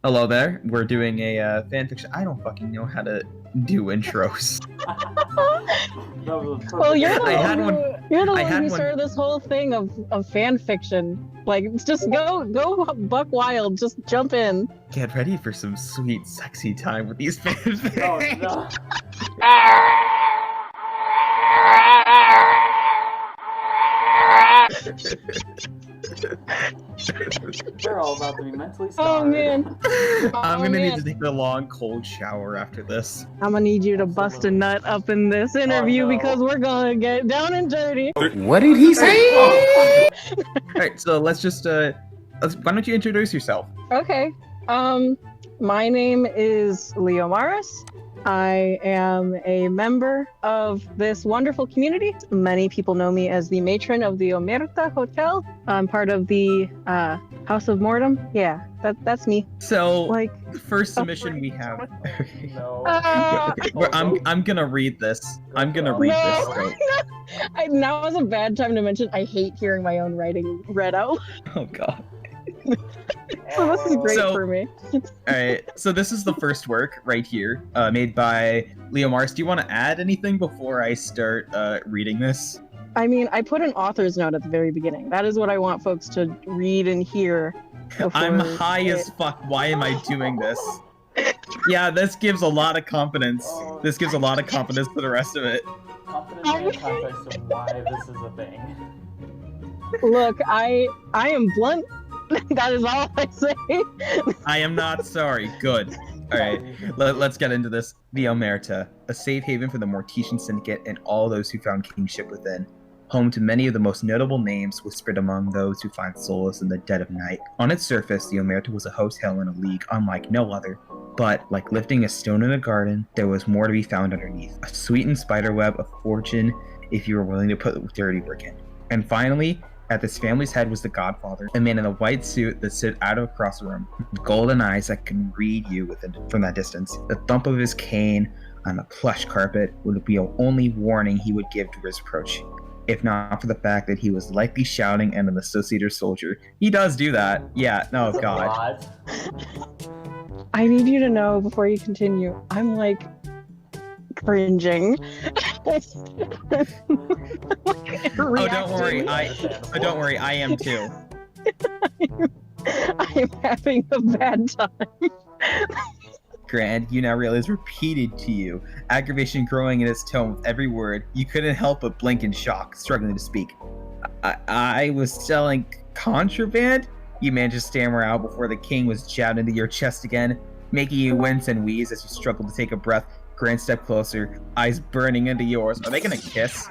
Hello there. We're doing a fanfiction. I don't fucking know how to do intros. Well, you're the I one had who, one- you're the I one had who one- started this whole thing of fan fiction. Like, just go buck wild. Just jump in. Get ready for some sweet, sexy time with these fanfics. Oh, no. They're all about to be mentally Oh scarred. man, I'm Oh, gonna need man. to take a long, cold shower after this. I'm gonna need you to bust a nut up in this interview no. because we're gonna get down and dirty. What did he say? Alright, so let's just, why don't you introduce yourself? Okay. My name is Leo Maris. I am a member of this wonderful community. Many people know me as the matron of the Omerta Hotel. I'm part of the House of Mortem. Yeah, that's me. So, Like, the first submission we have. No. Okay, I'm gonna read this. I'm gonna read this. No. Right? Now is a bad time to mention I hate hearing my own writing read out. Oh god. So this is great So- for me. Alright, so this is the first work right here, made by Leo Mars. Do you want to add anything before I start reading this? I mean, I put an author's note at the very beginning. That is what I want folks to read and hear. I'm before high it- as fuck. Why am I doing this? Yeah, this gives a lot of confidence. This gives a lot of confidence to the rest of it. Confidence and context of why this is a thing. Look, I am blunt. That is all I say. I am not sorry. Good. Alright, let's get into this. The Omerta, a safe haven for the Mortisian Syndicate and all those who found kingship within. Home to many of the most notable names whispered among those who find solace in the dead of night. On its surface, the Omerta was a hotel in a league unlike no other. But, like lifting a stone in a garden, there was more to be found underneath. A sweetened spiderweb of fortune if you were willing to put dirty work in. And finally, at this family's head was the Godfather, a man in a white suit that stood out across the room, with golden eyes that can read you from that distance. The thump of his cane on the plush carpet would be the only warning he would give to his approach, if not for the fact that he was likely shouting at an associated soldier. He does do that. Yeah, no, God. What? I need you to know before you continue. I'm like cringing. Oh, don't worry. Understandable. Don't worry, I am too. I'm having a bad time. Grant, you now realize repeated to you, aggravation growing in its tone with every word. You couldn't help but blink in shock, struggling to speak. I was selling contraband? You managed to stammer out before the king was jabbed into your chest again, making you wince and wheeze as you struggled to take a breath. Grant stepped closer, eyes burning into yours. Are they gonna kiss?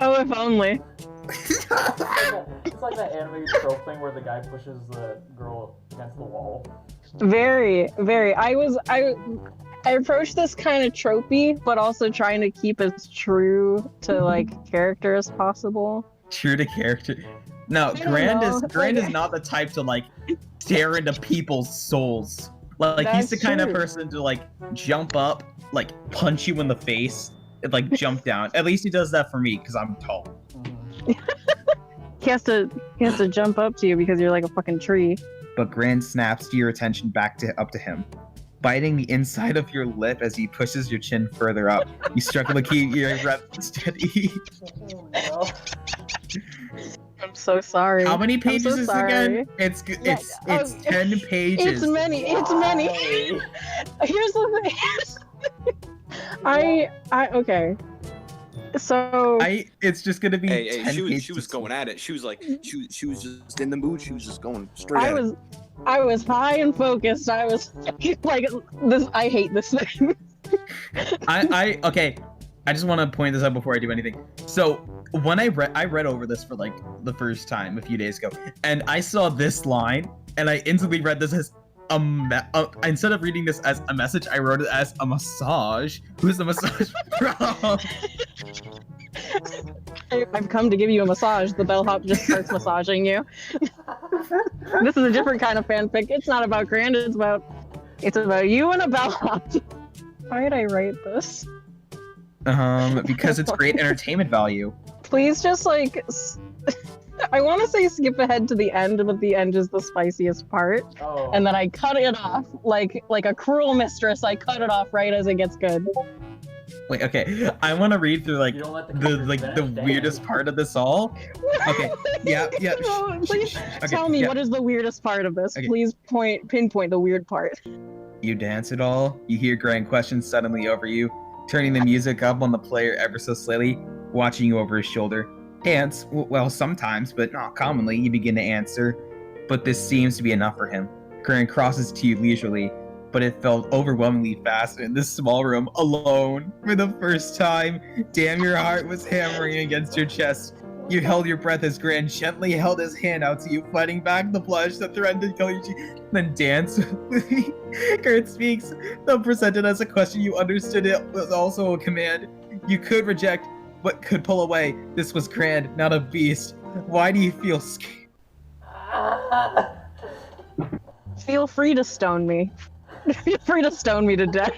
Oh, if only. It's like that anime trope thing where the guy pushes the girl against the wall. Very, very. I approached this kind of tropey, but also trying to keep as true to like character as possible. True to character. No, I don't Grant know, is like- not the type to like stare into people's souls. Like he's That's the kind of true. person to like jump up, like punch you in the face, and like jump down. At least he does that for me because I'm tall. Mhm. He has to jump up to you because you're like a fucking tree. But Grant snaps to your attention up to him, biting the inside of your lip as he pushes your chin further up. You struggle to keep your breath steady. Oh, no. I'm so sorry. How many I'm pages so is this sorry. again? It's Yeah, 10 pages. It's many. It's many. Why? Here's the thing. Okay. So It's just gonna be Hey, 10 she pages. was going at it. She was like, she was just in the mood. She was just going straight I at it. was high and focused. I was like this. I hate this thing. Okay. I just want to point this out before I do anything. So when I read over this for like the first time a few days ago, and I saw this line, and I instantly read this as instead of reading this as a message, I wrote it as a massage. Who's the massage from? I've come to give you a massage. The bellhop just starts massaging you. This is a different kind of fanfic. It's not about Grand. It's about you and a bellhop. Why did I write this? Because it's great entertainment value. Please just like I want to say skip ahead to the end, but the end is the spiciest part. Oh. And then I cut it off like a cruel mistress. I cut it off right as it gets good. Wait, okay. I want to read through like You don't let the the characters like finish? the Damn. weirdest part of this all. Okay. Yeah. No, please Okay, tell me yeah. what is the weirdest part of this. Okay. Please pinpoint the weird part. You dance it all. You hear grand questions suddenly over you, turning the music up on the player ever so slightly, watching you over his shoulder. Dance, well, sometimes, but not commonly, you begin to answer. But this seems to be enough for him. Grant crosses to you leisurely, but it felt overwhelmingly fast in this small room, alone, for the first time. Damn, your heart was hammering against your chest. You held your breath as Grant gently held his hand out to you, fighting back the blush that threatened to kill you. Then dance with me. Grant speaks, though presented as a question, you understood it was also a command. You could reject, but could pull away. This was Grant, not a beast. Why do you feel scared? Feel free to stone me. Feel free to stone me to death.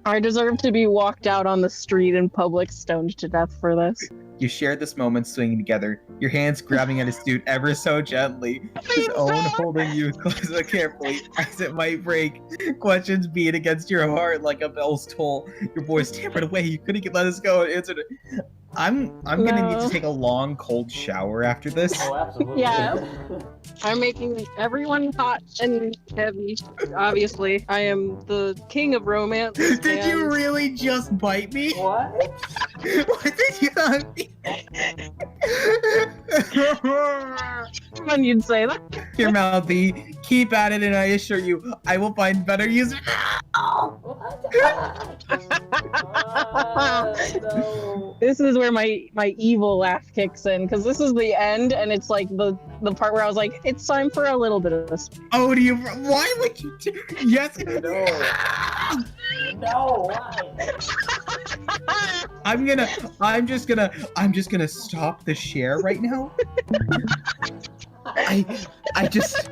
I deserve to be walked out on the street in public, stoned to death for this. You shared this moment swinging together, your hands grabbing at his suit ever so gently, his Please own stop. holding you close and carefully as it might break. Questions beat against your heart like a bell's toll. Your voice tampered away. You couldn't let us go and answered it. I'm gonna need to No. take a long cold shower after this. Oh, absolutely. Yeah. I'm making everyone hot and heavy. Obviously, I am the king of romance. Did you and- really just bite me? What? What did you not mean? When you'd say that. Here, Mouthy, keep at it, and I assure you, I will find better use. No. This is where my evil laugh kicks in, because this is the end, and it's like the part where I was like, it's time for a little bit of this. Oh, do you? Why would you? Yes. No. No, why? I'm just gonna stop the share right now. I just.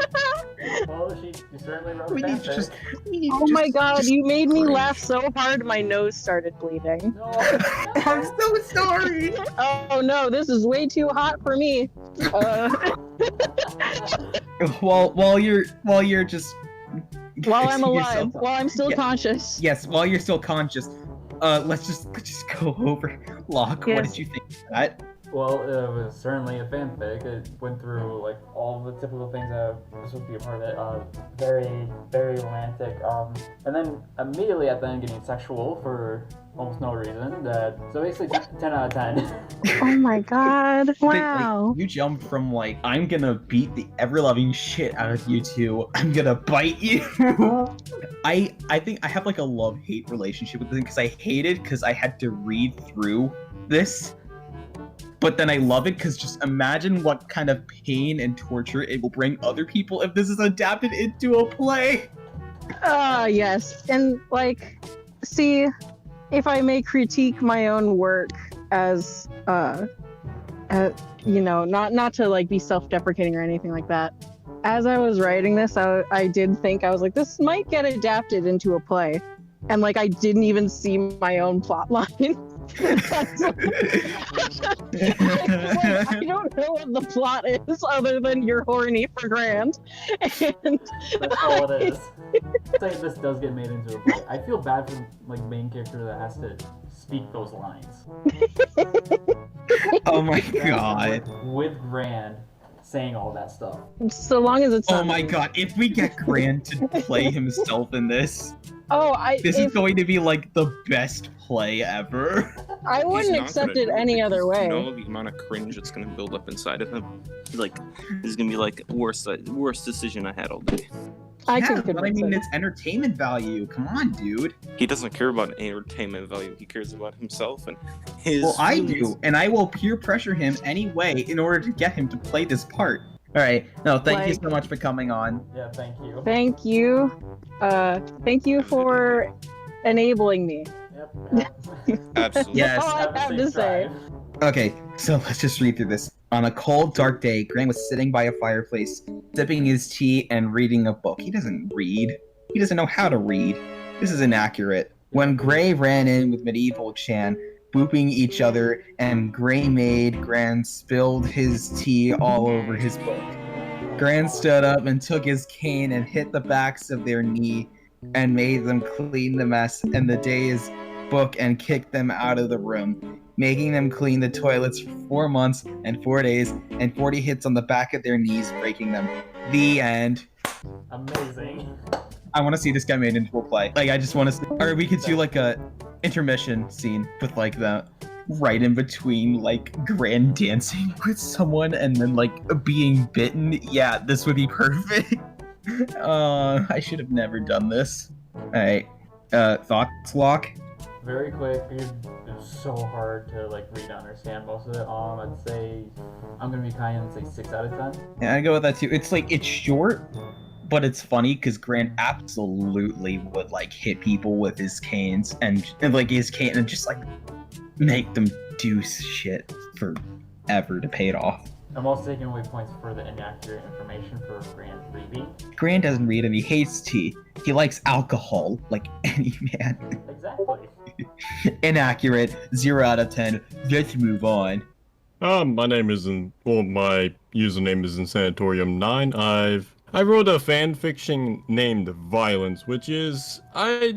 Well, you certainly wrote We need to fanfic. just. We need to Oh my just- god, just you made me cringe. laugh so hard my nose started bleeding. No. I'm so sorry. Oh no, this is way too hot for me. While you're just. While I'm fixing alive, yourself up. while I'm still Yeah. conscious. Yes, while you're still conscious. Let's just go over. Locke, what Yes. did you think of that? Well, it was certainly a fanfic. It went through like all the typical things that was supposed to be a part of it. Very, very romantic. And then immediately at the end getting sexual for almost no reason. So basically 10 out of 10. Oh my god. Like, Wow. you jumped from like, I'm gonna beat the ever-loving shit out of you to, I'm gonna bite you. I think I have like a love-hate relationship with it because I hate it because I had to read through this. But then I love it because just imagine what kind of pain and torture it will bring other people if this is adapted into a play. Yes. And like, see, if I may critique my own work as you know, not to like be self-deprecating or anything like that. As I was writing this, I did think, I was like, this might get adapted into a play. And like, I didn't even see my own plot line. I don't know what the plot is other than you're horny for Grant. And That's all it is. Say this does get made into a play. I feel bad for like main character that has to speak those lines. Oh my That has to god. work with Grand saying all that stuff. so long as it's Oh not my god, if we get Grant to play himself in this, this is going to be like the best play ever. I He's wouldn't not accept gonna it do any because other way. You know the amount of cringe that's gonna build up inside of him. Like, this is gonna be like worst decision I had all day. I Yeah, can but I convince mean, it. it's entertainment value. Come on, dude. He doesn't care about entertainment value. He cares about himself and his. Well, I feelings. do, and I will peer pressure him anyway in order to get him to play this part. All right. No, thank you Like- so much for coming on. Yeah, thank you. Thank you. Thank you for enabling me. Yep. Absolutely. Yes. That's all I have to say. Okay, so let's just read through this. On a cold, dark day, Grant was sitting by a fireplace, sipping his tea and reading a book. He doesn't read. He doesn't know how to read. This is inaccurate. When Gray ran in with medieval Chan, booping each other, and Gray made Gran spilled his tea all over his book. Gran stood up and took his cane and hit the backs of their knee and made them clean the mess in the day's book and kicked them out of the room, making them clean the toilets for 4 months and 4 days and 40 hits on the back of their knees, breaking them. The end. Amazing. I want to see this guy made into a play. Like, I just want to see, or we could do like a intermission scene with like the right in between like Gran dancing with someone and then like being bitten. Yeah, this would be perfect. I should have never done this. All right, thoughts, Lock? Very quick. It was so hard to like read and understand most of it. I'd say I'm gonna be kind and say 6 out of 10. Yeah, I go with that too. It's like it's short, but it's funny because Grant absolutely would like hit people with his canes and like his cane and just like make them do shit forever to pay it off. I'm also taking away points for the inaccurate information for Grand reading. Grant doesn't read and he hates tea. He likes alcohol, like any man. Exactly. Inaccurate, 0 out of 10. Let's move on. My name isn't, well, my username is in Sanatorium 9. I wrote a fanfiction named Violence, which is, I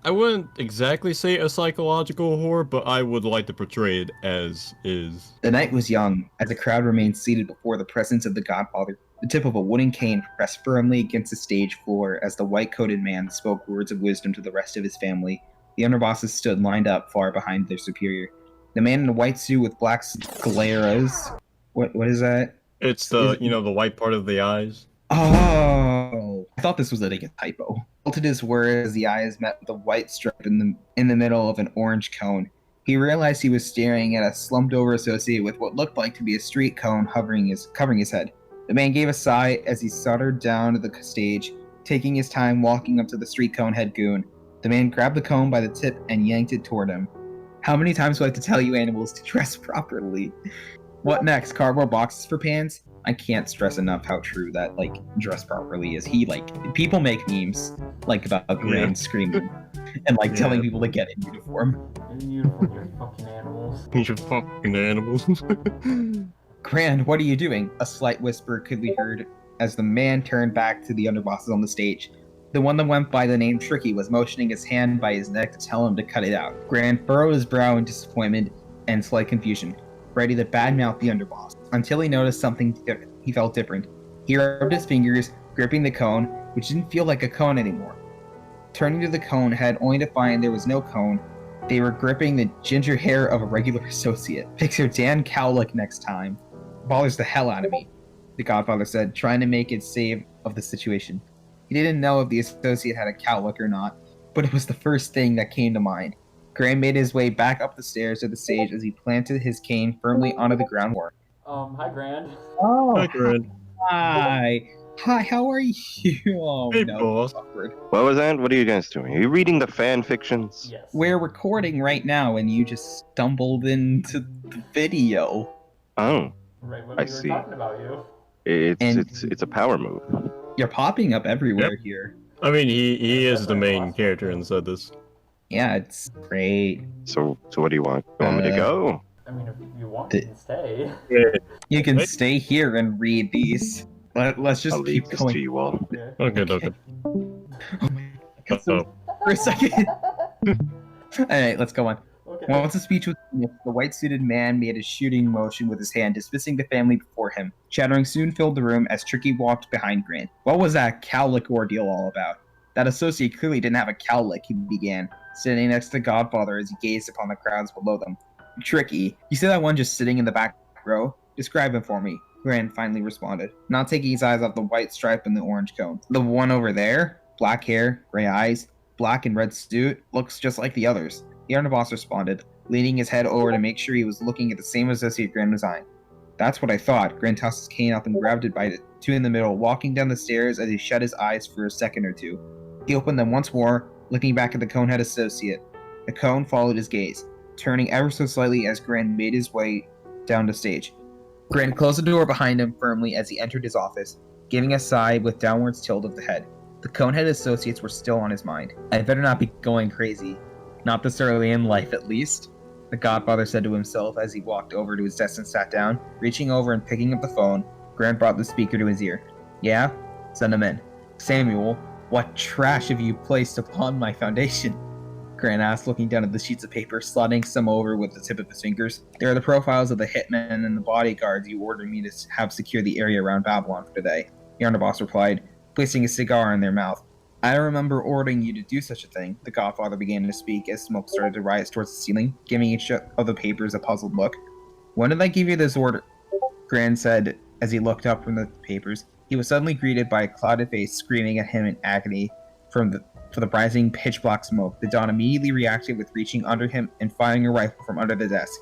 wouldn't exactly say a psychological horror, but I would like to portray it as is. The night was young, as the crowd remained seated before the presence of the Godfather. The tip of a wooden cane pressed firmly against the stage floor as the white-coated man spoke words of wisdom to the rest of his family. The underbosses stood lined up far behind their superior. The man in a white suit with black scleras. What is that? It's the, the white part of the eyes. Oh, I thought this was a typo. Halted his words as the eyes met with a white stripe in the middle of an orange cone. He realized he was staring at a slumped-over associate with what looked like to be a street cone covering his head. The man gave a sigh as he sauntered down to the stage, taking his time walking up to the street cone head goon. The man grabbed the cone by the tip and yanked it toward him. How many times do I have to tell you animals to dress properly? What next? Cardboard boxes for pants? I can't stress enough how true that, like, dress properly is. People make memes, like, about Gran screaming and, like, telling people to get in uniform. In uniform, you're fucking animals. You're fucking animals. Gran, what are you doing? A slight whisper could be heard as the man turned back to the underbosses on the stage. The one that went by the name Tricky was motioning his hand by his neck to tell him to cut it out. Gran furrowed his brow in disappointment and slight confusion, ready to badmouth the underboss, until he noticed something he felt different. He rubbed his fingers, gripping the cone, which didn't feel like a cone anymore. Turning to the cone head only to find there was no cone, they were gripping the ginger hair of a regular associate. Picture Dan Cowlick next time. Bothers the hell out of me, the Godfather said, trying to make it save of the situation. He didn't know if the associate had a cowlick or not, but it was the first thing that came to mind. Graham made his way back up the stairs to the stage as he planted his cane firmly onto the ground floor. Hi, Grand. Oh, Hi, Grand. Hi. Hi, how are you? Oh, Hey, no. boss. Awkward. What was that? What are you guys doing? Are you reading the fan fictions? Yes. We're recording right now, and you just stumbled into the video. Oh, Right when I we were see. talking about you. it's a power move. You're popping up everywhere here. I mean, he is the main character inside this. Yeah, it's great. So what do you want? You want me to go? I mean, if you want, you can stay. You can Wait. stay here and read these. Let's just I'll keep leave this going. to you all. Yeah. Okay. Oh my God, so Uh-oh. for a second. Alright, let's go on. Okay. Once the speech was finished, the white-suited man made a shooting motion with his hand, dismissing the family before him. Chattering soon filled the room as Tricky walked behind Grant. What was that cowlick ordeal all about? That associate clearly didn't have a cowlick, he began, standing next to the Godfather as he gazed upon the crowds below them. Tricky, you see that one just sitting in the back row? Describe him for me, Grant finally responded, not taking his eyes off the white stripe and the orange cone. The one over there? Black hair, gray eyes, black and red suit, looks just like the others. The underboss responded, leaning his head over to make sure he was looking at the same associate Grant was eyeing. That's what I thought. Grant tossed his cane up and grabbed it by the two in the middle, walking down the stairs as he shut his eyes for a second or two. He opened them once more, looking back at the conehead associate. The cone followed his gaze, turning ever so slightly as Grant made his way down the stage. Grant closed the door behind him firmly as he entered his office, giving a sigh with downwards tilt of the head. The conehead associates were still on his mind. I better not be going crazy. Not this early in life, at least. the Godfather said to himself as he walked over to his desk and sat down. Reaching over and picking up the phone, Grant brought the speaker to his ear. Yeah? Send him in. Samuel, what trash have you placed upon my foundation? Grant asked, looking down at the sheets of paper, sliding some over with the tip of his fingers. There are the profiles of the hitmen and the bodyguards you ordered me to have secure the area around Babylon for today. The underboss replied, placing a cigar in their mouth. I remember ordering you to do such a thing. The Godfather began to speak as smoke started to rise towards the ceiling, giving each of the papers a puzzled look. When did I give you this order? Grant said as he looked up from the papers. He was suddenly greeted by a clouded face screaming at him in agony for the rising pitch-black smoke. The Don immediately reacted with reaching under him and firing a rifle from under the desk,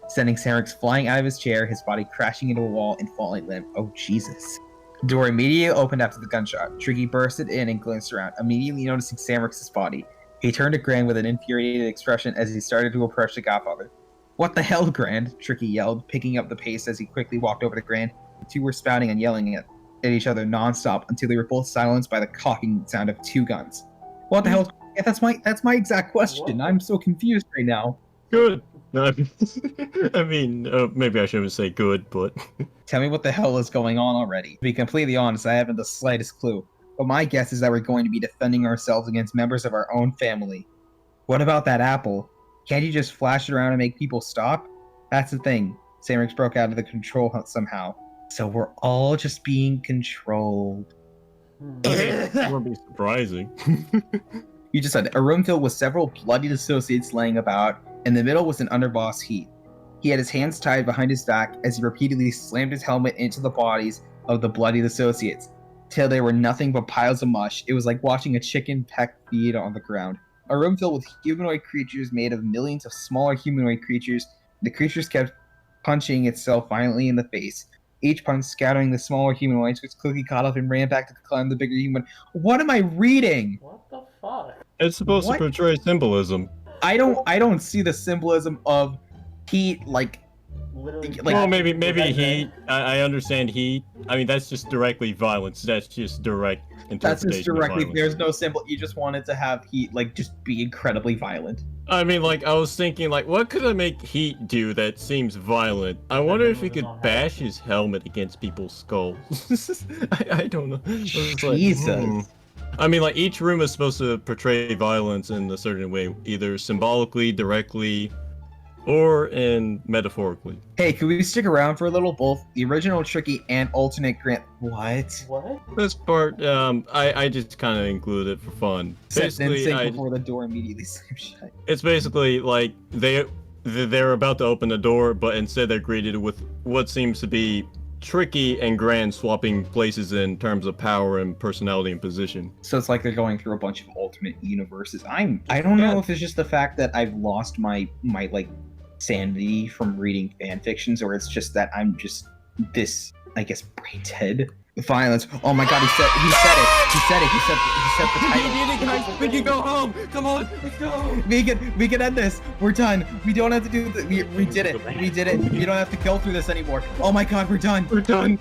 sending Sarex flying out of his chair, his body crashing into a wall and falling limp. Oh, Jesus. The door immediately opened after the gunshot. Tricky bursted in and glanced around, immediately noticing Samrix's body. He turned to Grand with an infuriated expression as he started to approach the Godfather. What the hell, Grand? Tricky yelled, picking up the pace as he quickly walked over to Grand. The two were spouting and yelling at each other non-stop until they were both silenced by the cocking sound of two guns. What the hell? Yeah, that's my exact question. I'm so confused right now. Good. No, I mean, maybe I shouldn't say good, but... Tell me what the hell is going on already. To be completely honest, I haven't the slightest clue. But my guess is that we're going to be defending ourselves against members of our own family. What about that apple? Can't you just flash it around and make people stop? That's the thing. Samrix broke out of the control hut somehow. So we're all just being controlled. That would be surprising. You just said a room filled with several bloodied associates laying about. In the middle was an underboss Heat. He had his hands tied behind his back as he repeatedly slammed his helmet into the bodies of the bloodied associates, till they were nothing but piles of mush. It was like watching a chicken peck feed on the ground. A room filled with humanoid creatures made of millions of smaller humanoid creatures. The creatures kept punching itself violently in the face, each punch scattering the smaller humanoids, which quickly caught up and ran back to climb the bigger human. What am I reading? What the fuck? It's supposed to portray symbolism. I don't see the symbolism of heat like Literally. Well, maybe heat. I understand heat. I mean, that's just directly violence. That's just direct interpretation. That's just directly. Of violence. There's no symbol. You just wanted to have heat like just be incredibly violent. I mean, like, I was thinking, like, what could I make Heat do that seems violent? I wonder if he could bash his helmet against people's skulls. I don't know. Jesus. I mean, like, each room is supposed to portray violence in a certain way, either symbolically, directly, or in metaphorically. Hey, can we stick around for a little? Both the original Tricky and alternate Grant. What? What? This part, I just kind of included it for fun. Basically, before the door immediately slammed shut. It's basically like they're about to open the door, but instead they're greeted with what seems to be Tricky and Grand swapping places in terms of power and personality and position. So it's like they're going through a bunch of alternate universes. I don't know if it's just the fact that I've lost my like sanity from reading fan fictions, or it's just that I'm just this, I guess, brain dead. Violence. Oh my god, he said it. He said the title. We did it, guys. We can go home. Come on, let's go. We can end this. We're done. We don't have to do this. We did it. We did it. You don't have to go through this anymore. Oh my god, we're done. We're done.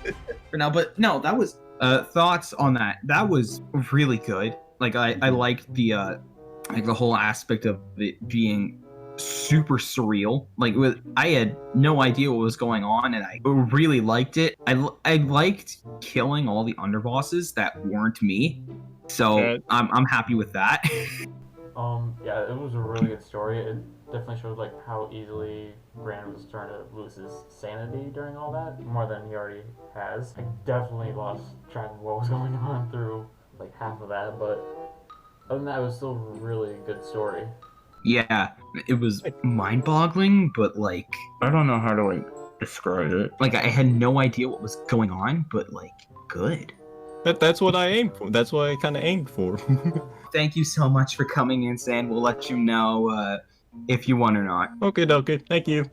For now, but no, that was thoughts on that. That was really good. Like I liked the like the whole aspect of it being super surreal. Like I had no idea what was going on, and I really liked it. I liked killing all the underbosses that weren't me, so I'm happy with that. Yeah, it was a really good story. It definitely shows like how easily Brand was starting to lose his sanity during all that, more than he already has. I definitely lost track of what was going on through like half of that, but other than that, it was still a really good story. Yeah, it was mind-boggling, but like I don't know how to like describe it. Like I had no idea what was going on, but like good. That's what I aimed for. That's what I kind of aimed for. Thank you so much for coming in, Sand. We'll let you know if you want or not. Okay. Thank you.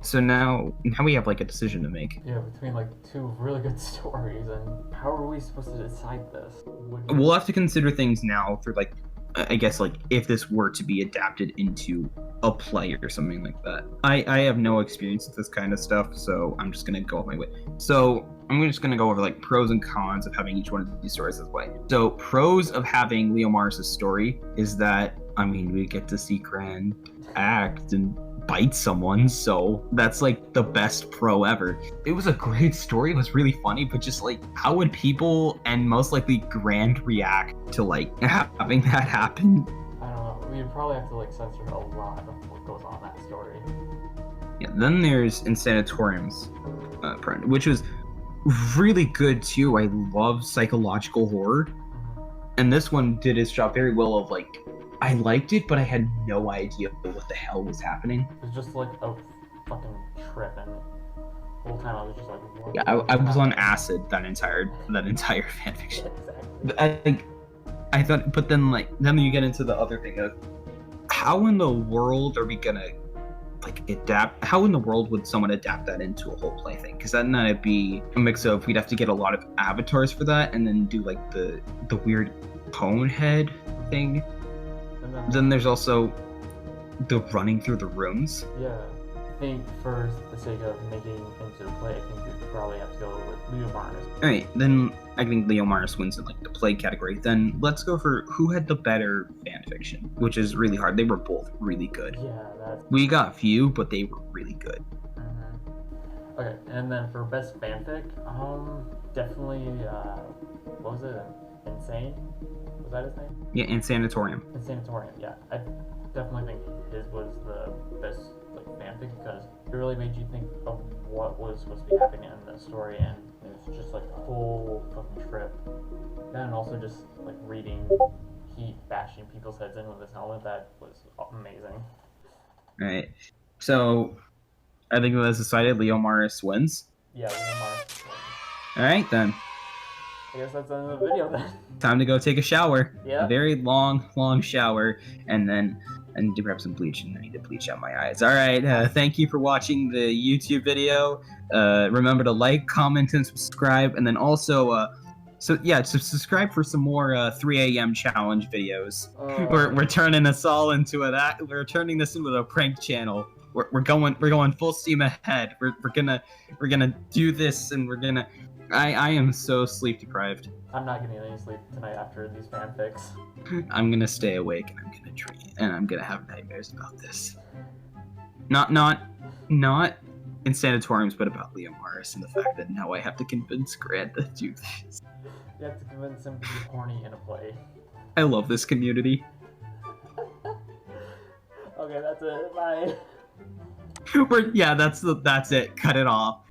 So now we have like a decision to make. Yeah, between like two really good stories, and how are we supposed to decide this? We'll have to consider things now for like, I guess like if this were to be adapted into a play or something like that. I have no experience with this kind of stuff, so I'm just gonna go my way. So I'm just gonna go over like pros and cons of having each one of these stories this way. So pros of having Leo Mars' story is that, I mean, we get to see Grand act and bite someone, so that's like the best pro ever. It was a great story, it was really funny, but just like, how would people and most likely Grand react to like having that happen? I don't know. We'd probably have to like censor a lot of what goes on in that story. Yeah, then there's Insanatorium's which was really good too. I love psychological horror. And this one did its job very well of like, I liked it, but I had no idea what the hell was happening. It was just like a fucking trip, and the whole time I was just like, what Yeah, I was on acid that entire fanfiction. Exactly. I thought, but then you get into the other thing of how in the world are we gonna like adapt? How in the world would someone adapt that into a whole play thing? Because then that'd be a mix of we'd have to get a lot of avatars for that, and then do like the weird cone head thing. Then there's also the running through the rooms. Yeah. I think for the sake of making into a play, I think we'd probably have to go with Leo Marnus. Alright, then I think Leo Marnus wins in like the play category. Then let's go for who had the better fanfiction, which is really hard. They were both really good. Yeah, that's... We got few, but they were really good. Mm-hmm. Okay, and then for best fanfic, definitely, what was it? Insane? Was that his name? Yeah, and Sanatorium. Insanatorium, yeah. I definitely think his was the best like fanfic because it really made you think of what was supposed to be happening in the story, and it was just like a whole fucking trip. And also just like reading Heat bashing people's heads in with his helmet, that was amazing. Alright, so I think that's decided. Leo Marnus wins. Yeah, Leo Marnus. Alright then. I guess that's the end of the video then. Time to go take a shower. Yeah. A very long shower, and then I need to grab some bleach, and I need to bleach out my eyes. All right, thank you for watching the YouTube video. Remember to like, comment, and subscribe, and then also, subscribe for some more 3 a.m. challenge videos. We're turning this all into we're turning this into a prank channel. We're going full steam ahead. We're gonna do this, and we're gonna. I am so sleep deprived. I'm not getting any sleep tonight after these fanfics. I'm gonna stay awake, and I'm gonna dream, and I'm gonna have nightmares about this. Not in sanatoriums, but about Leo Marnus and the fact that now I have to convince Grant to do this. You have to convince him to be horny in a play. I love this community. Okay, that's it. Bye. That's it. Cut it off.